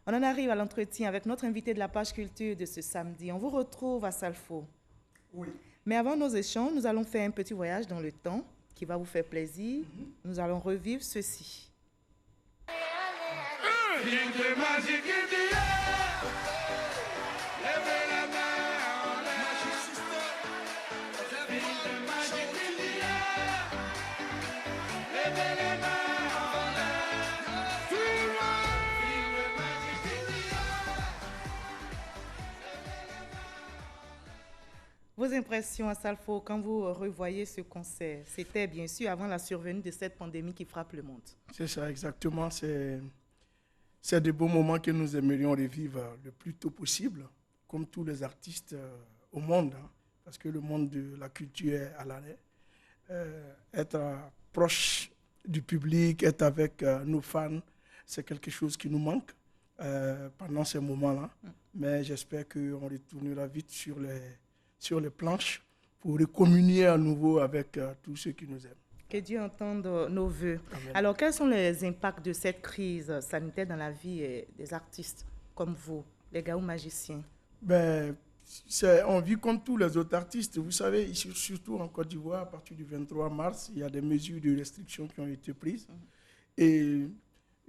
On en arrive à l'entretien avec notre invité de la page culture de ce samedi. On vous retrouve à Salfo. Oui. Mais avant nos échanges, nous allons faire un petit voyage dans le temps qui va vous faire plaisir. Nous allons revivre ceci. Vos impressions à Salfo quand vous revoyez ce concert? C'était bien sûr avant la survenue de cette pandémie qui frappe le monde. C'est ça, exactement. C'est des beaux moments que nous aimerions revivre le plus tôt possible, comme tous les artistes au monde, hein, parce que le monde de la culture est à l'arrêt. Être proche du public, être avec nos fans, c'est quelque chose qui nous manque pendant ces moments-là. Mais j'espère qu'on retournera vite sur les planches pour recommunier à nouveau avec tous ceux qui nous aiment. Que Dieu entende nos vœux. Amen. Alors, quels sont les impacts de cette crise sanitaire dans la vie des artistes comme vous, les Gaou magiciens? On vit comme tous les autres artistes. Vous savez, ici, surtout en Côte d'Ivoire, à partir du 23 mars, il y a des mesures de restriction qui ont été prises. Et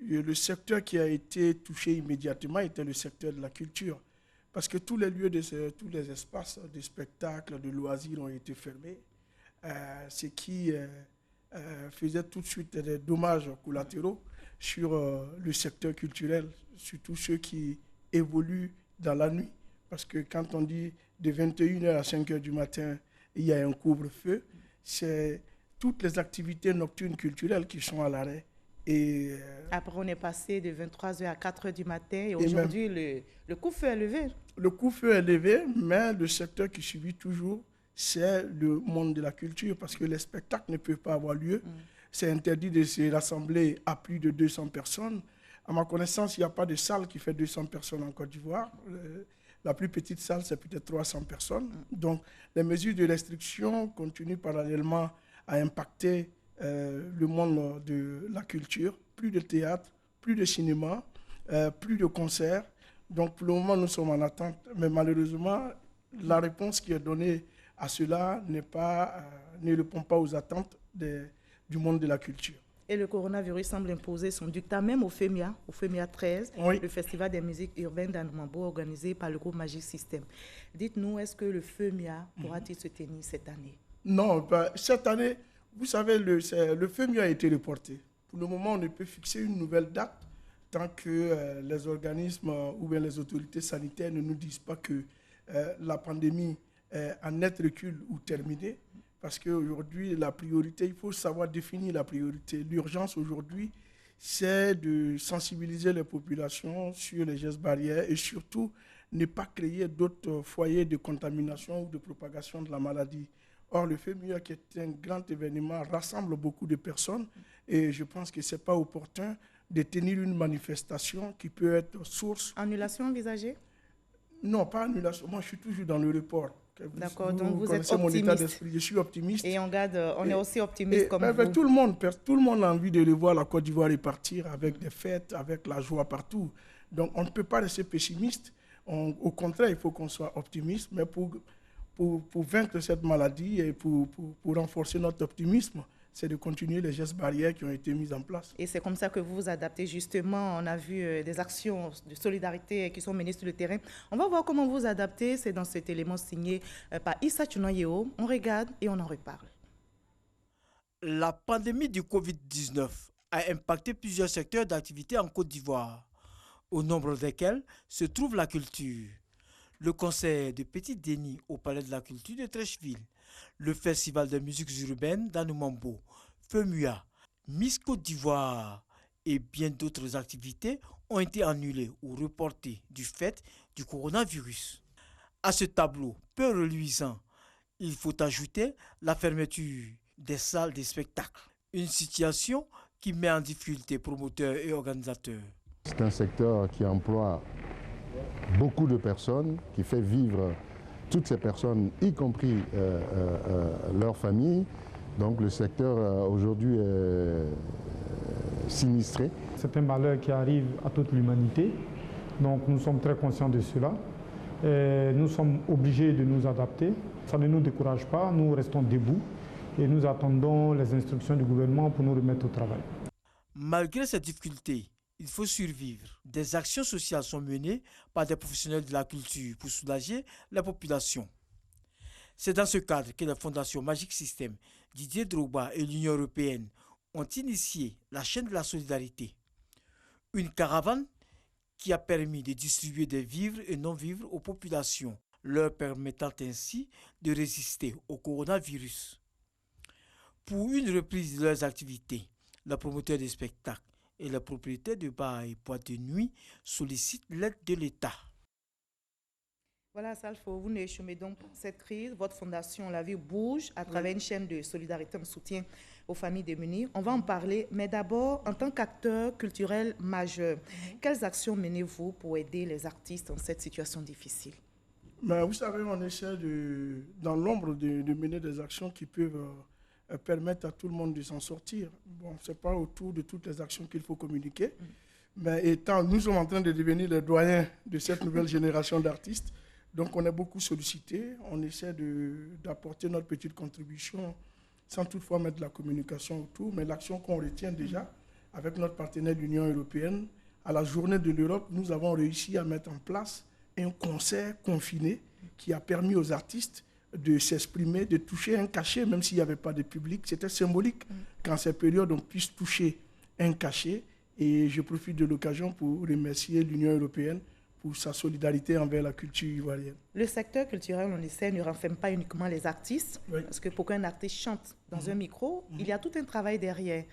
le secteur qui a été touché immédiatement était le secteur de la culture. Parce que tous les lieux, tous les espaces de spectacle, de loisirs ont été fermés. Ce qui faisait tout de suite des dommages collatéraux sur le secteur culturel, surtout ceux qui évoluent dans la nuit. Parce que quand on dit de 21h à 5h du matin, il y a un couvre-feu, c'est toutes les activités nocturnes culturelles qui sont à l'arrêt. Et après, on est passé de 23h à 4h du matin et aujourd'hui, le coup-feu est levé. Le coup-feu est levé, mais le secteur qui subit toujours, c'est le monde de la culture parce que les spectacles ne peuvent pas avoir lieu. C'est interdit de se rassembler à plus de 200 personnes. À ma connaissance, il n'y a pas de salle qui fait 200 personnes en Côte d'Ivoire. La plus petite salle, c'est peut-être 300 personnes. Donc, les mesures de restriction continuent parallèlement à impacter le monde de la culture. Plus de théâtre, plus de cinéma, plus de concerts. Donc, pour le moment, nous sommes en attente. Mais malheureusement, la réponse qui est donnée à cela ne répond pas aux attentes du monde de la culture. Et le coronavirus semble imposer son dictat même au FEMIA 13, oui. Le Festival des musiques urbaines d'Anoumambo organisé par le groupe Magic System. Dites-nous, est-ce que le FEMIA pourra-t-il se tenir cette année? Non, cette année, vous savez, le FEMIA a été reporté. Pour le moment, on ne peut fixer une nouvelle date tant que les organismes ou bien les autorités sanitaires ne nous disent pas que la pandémie est en net recul ou terminée. Parce qu'aujourd'hui, la priorité, il faut savoir définir la priorité. L'urgence aujourd'hui, c'est de sensibiliser les populations sur les gestes barrières et surtout ne pas créer d'autres foyers de contamination ou de propagation de la maladie. Or, le FEMIA, qui est un grand événement, rassemble beaucoup de personnes et je pense que ce n'est pas opportun de tenir une manifestation qui peut être source... Annulation envisagée? Non, pas annulation. Moi, je suis toujours dans le report. D'accord, donc vous êtes optimiste. Mon état d'esprit. Je suis optimiste. Et on est aussi optimiste comme vous. Tout le monde a envie de revoir la Côte d'Ivoire repartir avec des fêtes, avec la joie partout. Donc, on ne peut pas rester pessimiste. Au contraire, il faut qu'on soit optimiste. Mais pour vaincre cette maladie et pour renforcer notre optimisme, c'est de continuer les gestes barrières qui ont été mis en place. Et c'est comme ça que vous vous adaptez justement. On a vu des actions de solidarité qui sont menées sur le terrain. On va voir comment vous vous adaptez. C'est dans cet élément signé par Issa Tchounan-Yeo. On regarde et on en reparle. La pandémie du Covid-19 a impacté plusieurs secteurs d'activité en Côte d'Ivoire, au nombre desquels se trouve la culture. Le concert de Petit Denis au Palais de la Culture de Trècheville, le Festival de musiques urbaines d'Anoumambo, FEMUA, Miss Côte d'Ivoire et bien d'autres activités ont été annulées ou reportées du fait du coronavirus. À ce tableau peu reluisant, il faut ajouter la fermeture des salles de spectacle, une situation qui met en difficulté promoteurs et organisateurs. C'est un secteur qui emploie beaucoup de personnes, qui fait vivre toutes ces personnes, y compris leurs familles. Donc le secteur aujourd'hui est sinistré. C'est un malheur qui arrive à toute l'humanité. Donc nous sommes très conscients de cela. Et nous sommes obligés de nous adapter. Ça ne nous décourage pas, nous restons debout et nous attendons les instructions du gouvernement pour nous remettre au travail. Malgré ces difficultés, il faut survivre. Des actions sociales sont menées par des professionnels de la culture pour soulager la population. C'est dans ce cadre que la Fondation Magic System, Didier Drogba et l'Union européenne ont initié la chaîne de la solidarité. Une caravane qui a permis de distribuer des vivres et non-vivres aux populations, leur permettant ainsi de résister au coronavirus. Pour une reprise de leurs activités, le promoteur des spectacles et le propriétaire de bars et boîtes de nuit sollicitent l'aide de l'État. Voilà, Salfo, vous ne chômez donc pas cette crise. Votre fondation, la vie bouge à travers une chaîne de solidarité en soutien aux familles démunies. On va en parler, mais d'abord, en tant qu'acteur culturel majeur, quelles actions menez-vous pour aider les artistes dans cette situation difficile? Ben, vous savez, on essaie dans l'ombre de mener des actions qui peuvent permettre à tout le monde de s'en sortir. Bon, ce n'est pas autour de toutes les actions qu'il faut communiquer, mais étant, nous sommes en train de devenir les doyens de cette nouvelle génération d'artistes. Donc, on est beaucoup sollicité. On essaie d'apporter notre petite contribution sans toutefois mettre de la communication autour. Mais l'action qu'on retient déjà avec notre partenaire l'Union européenne, à la Journée de l'Europe, nous avons réussi à mettre en place un concert confiné qui a permis aux artistes de s'exprimer, de toucher un cachet, même s'il n'y avait pas de public. C'était symbolique qu'en cette période, on puisse toucher un cachet. Et je profite de l'occasion pour remercier l'Union européenne pour sa solidarité envers la culture ivoirienne. Le secteur culturel, on le sait, ne renferme pas uniquement les artistes, parce que pour qu'un artiste chante dans un micro, il y a tout un travail derrière,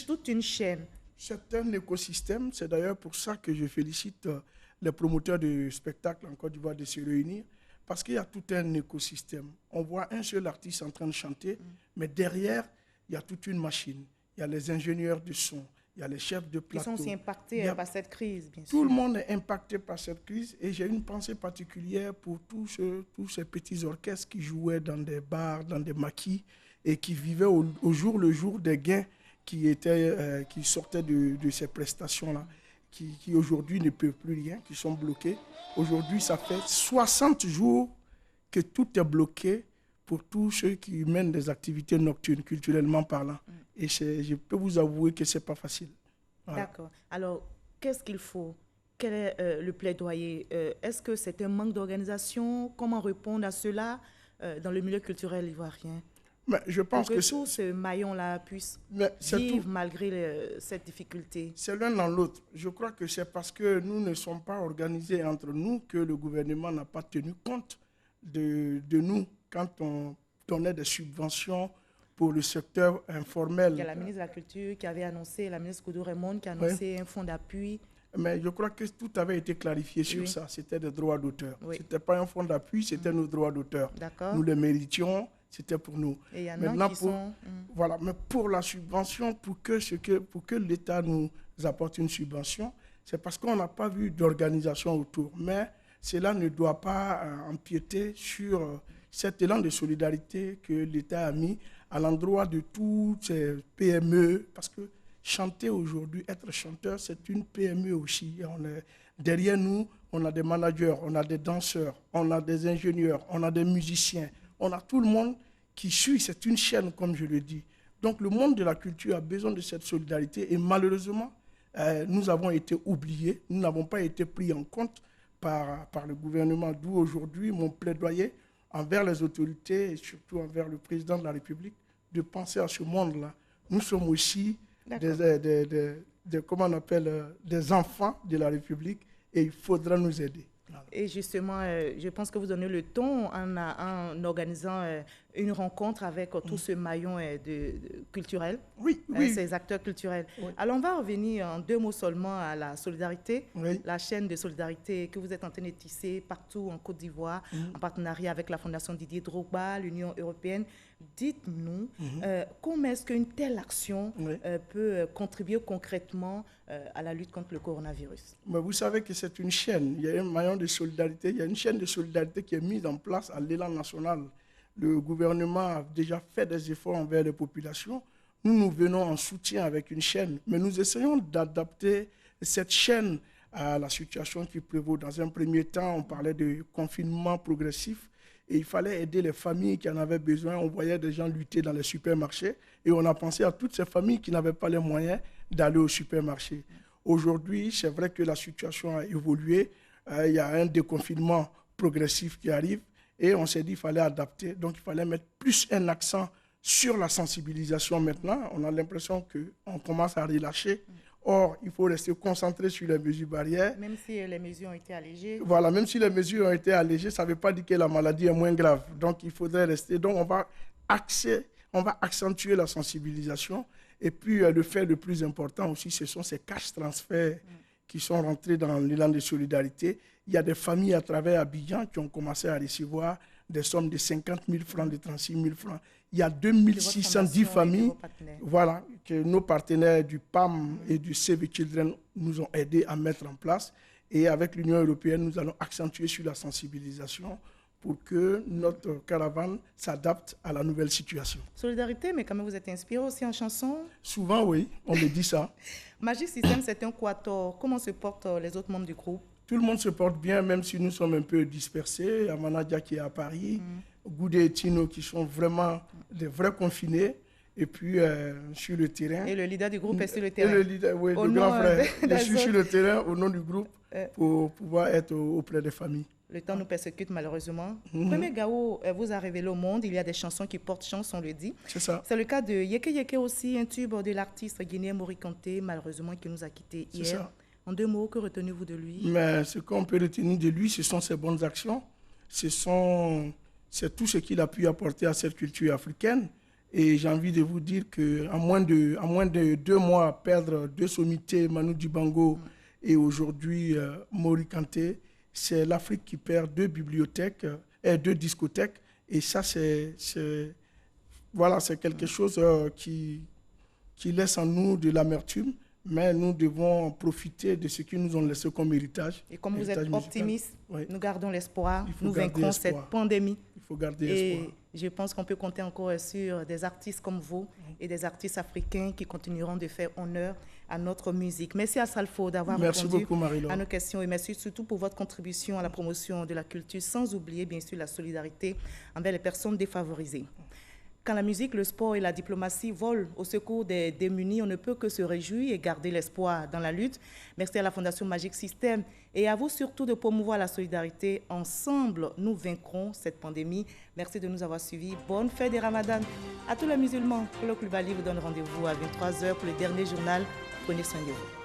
toute une chaîne. C'est un écosystème, c'est d'ailleurs pour ça que je félicite les promoteurs de spectacles en Côte d'Ivoire de se réunir, parce qu'il y a tout un écosystème. On voit un seul artiste en train de chanter, mais derrière, il y a toute une machine. Il y a les ingénieurs de son, il y a les chefs de plateau. Ils sont aussi impactés par cette crise, bien sûr. Tout le monde est impacté par cette crise et j'ai une pensée particulière pour tous ces petits orchestres qui jouaient dans des bars, dans des maquis et qui vivaient au jour le jour des gains qui sortaient de ces prestations-là, qui aujourd'hui ne peuvent plus rien, qui sont bloqués. Aujourd'hui, ça fait 60 jours que tout est bloqué pour tous ceux qui mènent des activités nocturnes, culturellement parlant. Et je peux vous avouer que ce n'est pas facile. Voilà. D'accord. Alors, qu'est-ce qu'il faut? Quel est le plaidoyer? Est-ce que c'est un manque d'organisation? Comment répondre à cela dans le milieu culturel ivoirien? Mais je pense pour que tout ce maillon-là puisse vivre malgré cette difficulté. C'est l'un dans l'autre. Je crois que c'est parce que nous ne sommes pas organisés entre nous que le gouvernement n'a pas tenu compte de nous quand on donnait des subventions pour le secteur informel. Il y a la ministre de la Culture qui avait annoncé, la ministre Koudou Raymond qui a annoncé un fonds d'appui. Mais je crois que tout avait été clarifié sur ça. C'était des droits d'auteur. Ce n'était pas un fonds d'appui, c'était nos droits d'auteur. Nous les méritions, c'était pour nous. Et il y en a qui sont... Voilà, mais pour la subvention, pour que l'État nous apporte une subvention, c'est parce qu'on n'a pas vu d'organisation autour. Mais cela ne doit pas empiéter sur cet élan de solidarité que l'État a mis à l'endroit de toutes ces PME, parce que chanter aujourd'hui, être chanteur, c'est une PME aussi. Derrière nous, on a des managers, on a des danseurs, on a des ingénieurs, on a des musiciens, on a tout le monde qui suit. C'est une chaîne, comme je le dis. Donc le monde de la culture a besoin de cette solidarité et malheureusement, nous avons été oubliés, nous n'avons pas été pris en compte par le gouvernement. D'où aujourd'hui mon plaidoyer envers les autorités et surtout envers le président de la République de penser à ce monde-là. Nous sommes aussi comment on appelle, des enfants de la République et il faudra nous aider. Voilà. Et justement, je pense que vous donnez le ton en organisant une rencontre avec tout ce maillon culturel, ces acteurs culturels. Oui. Alors, on va revenir en 2 mots seulement à la solidarité, la chaîne de solidarité que vous êtes en train de tisser partout en Côte d'Ivoire, en partenariat avec la Fondation Didier Drogba, l'Union européenne. Dites-nous, comment est-ce qu'une telle action peut contribuer concrètement à la lutte contre le coronavirus? Mais vous savez que c'est une chaîne, il y a un maillon de solidarité, il y a une chaîne de solidarité qui est mise en place à l'élan national. Le gouvernement a déjà fait des efforts envers les populations. Nous venons en soutien avec une chaîne, mais nous essayons d'adapter cette chaîne à la situation qui prévaut. Dans un premier temps, on parlait de confinement progressif et il fallait aider les familles qui en avaient besoin. On voyait des gens lutter dans les supermarchés et on a pensé à toutes ces familles qui n'avaient pas les moyens d'aller au supermarché. Aujourd'hui, c'est vrai que la situation a évolué. Il y a un déconfinement progressif qui arrive et on s'est dit qu'il fallait adapter. Donc, il fallait mettre plus un accent sur la sensibilisation maintenant. On a l'impression qu'on commence à relâcher. Or, il faut rester concentré sur les mesures barrières. Même si les mesures ont été allégées. Voilà, même si les mesures ont été allégées, ça ne veut pas dire que la maladie est moins grave. Donc, il faudrait rester. Donc, on va accentuer la sensibilisation. Et puis, le fait le plus important aussi, ce sont ces cash transferts qui sont rentrés dans l'élan de solidarité. Il y a des familles à travers Abidjan qui ont commencé à recevoir des sommes de 50 000 francs, de 36 000 francs. Il y a 2610 familles voilà, que nos partenaires du PAM et du Save the Children nous ont aidés à mettre en place. Et avec l'Union européenne, nous allons accentuer sur la sensibilisation pour que notre caravane s'adapte à la nouvelle situation. Solidarité, mais quand même vous êtes inspiré aussi en chanson? Souvent, oui, on me dit ça. Magic System, c'est un quatuor. Comment se portent les autres membres du groupe? Tout le monde se porte bien, même si nous sommes un peu dispersés. Amanadia qui est à Paris, Goudé et Tino qui sont vraiment des vrais confinés. Et puis, sur le terrain. Et le leader du groupe est sur le terrain. Et le leader, oui, le grand frère. Je suis sur le terrain au nom du groupe pour pouvoir être auprès des familles. Le temps nous persécute malheureusement. Premier Gao vous a révélé au monde, il y a des chansons qui portent chance, on le dit. C'est ça. C'est le cas de Yeke Yeke aussi, un tube de l'artiste guinéen Mori Kanté, malheureusement qui nous a quittés hier. C'est ça. En 2 mots, que retenez-vous de lui? Mais ce qu'on peut retenir de lui, ce sont ses bonnes actions. C'est tout ce qu'il a pu apporter à cette culture africaine. Et j'ai envie de vous dire qu'en moins de 2 mois, perdre 2 sommités, Manu Dibango et aujourd'hui Mori Kanté, c'est l'Afrique qui perd 2 bibliothèques et 2 discothèques. Et ça, c'est quelque chose qui laisse en nous de l'amertume. Mais nous devons profiter de ce qu'ils nous ont laissé comme héritage. Et comme vous êtes optimiste, nous gardons l'espoir, nous vaincrons cette pandémie. Il faut garder l'espoir. Et je pense qu'on peut compter encore sur des artistes comme vous et des artistes africains qui continueront de faire honneur à notre musique. Merci à Salfo d'avoir répondu à nos questions et merci surtout pour votre contribution à la promotion de la culture, sans oublier bien sûr la solidarité envers les personnes défavorisées. Quand la musique, le sport et la diplomatie volent au secours des démunis, on ne peut que se réjouir et garder l'espoir dans la lutte. Merci à la Fondation Magic System et à vous surtout de promouvoir la solidarité. Ensemble, nous vaincrons cette pandémie. Merci de nous avoir suivis. Bonne fête des Ramadan. À tous les musulmans, le Club Ali vous donne rendez-vous à 23h pour le dernier journal. Prenez soin de vous.